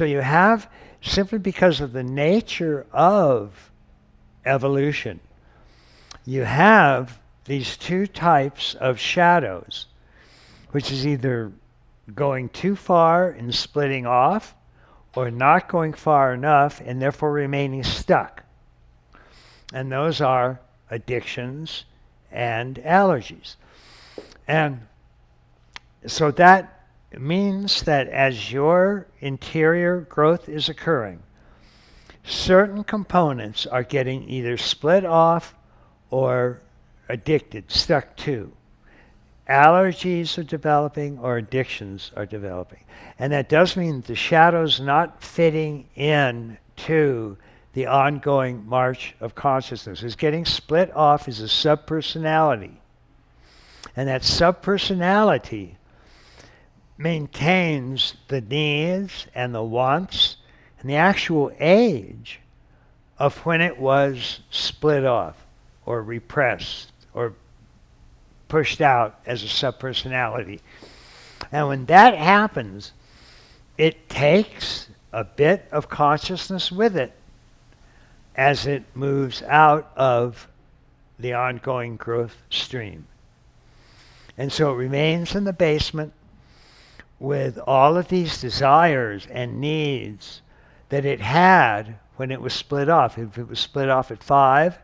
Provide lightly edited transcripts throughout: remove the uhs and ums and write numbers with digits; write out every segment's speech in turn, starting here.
So you have, simply because of the nature of evolution, you have these two types of shadows, which is either going too far and splitting off, or not going far enough and therefore remaining stuck. And those are addictions and allergies. And so that means that as your interior growth is occurring, certain components are getting either split off or addicted, stuck to. Allergies are developing or addictions are developing. And that does mean the shadow's not fitting in to the ongoing march of consciousness. It's getting split off as a subpersonality. And that subpersonality maintains the needs and the wants and the actual age of when it was split off or repressed or pushed out as a subpersonality. And when that happens, it takes a bit of consciousness with it as it moves out of the ongoing growth stream. And so it remains in the basement with all of these desires and needs that it had when it was split off. If it was split off at 5,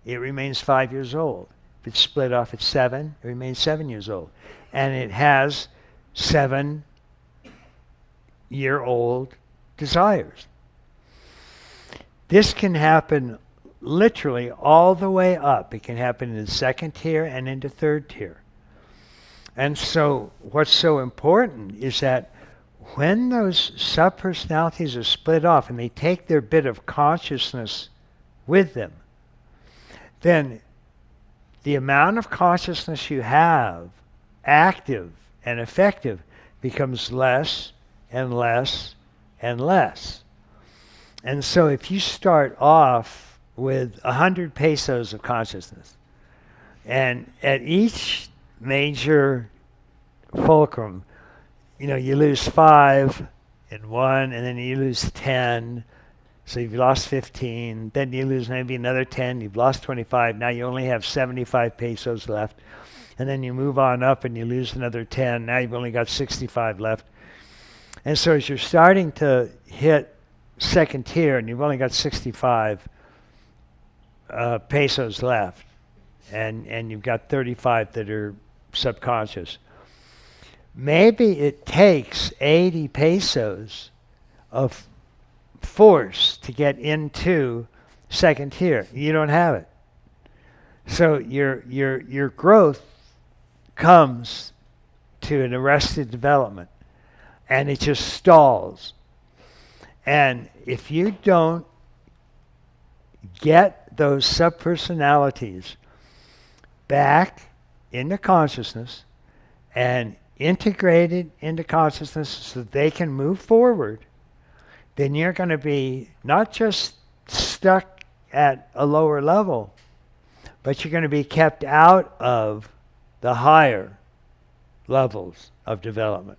it remains 5 years old. If it's split off at 7, it remains 7 years old. And it has 7-year-old desires. This can happen literally all the way up. It can happen in the second tier and into third tier. And so what's so important is that when those subpersonalities are split off and they take their bit of consciousness with them, then the amount of consciousness you have, active and effective, becomes less and less and less. And so if you start off with 100 pesos of consciousness, and at each major fulcrum, you lose 5 in one, and then you lose 10, so you've lost 15, then you lose maybe another 10, you've lost 25, now you only have 75 pesos left, and then you move on up and you lose another 10, now you've only got 65 left. And so as you're starting to hit second tier and you've only got 65 pesos left, and you've got 35 that are subconscious, maybe it takes 80 pesos of force to get into second tier. You don't have it. So your growth comes to an arrested development, and it just stalls. And if you don't get those subpersonalities back into consciousness and integrated into consciousness so that they can move forward, then you're going to be not just stuck at a lower level, but you're going to be kept out of the higher levels of development.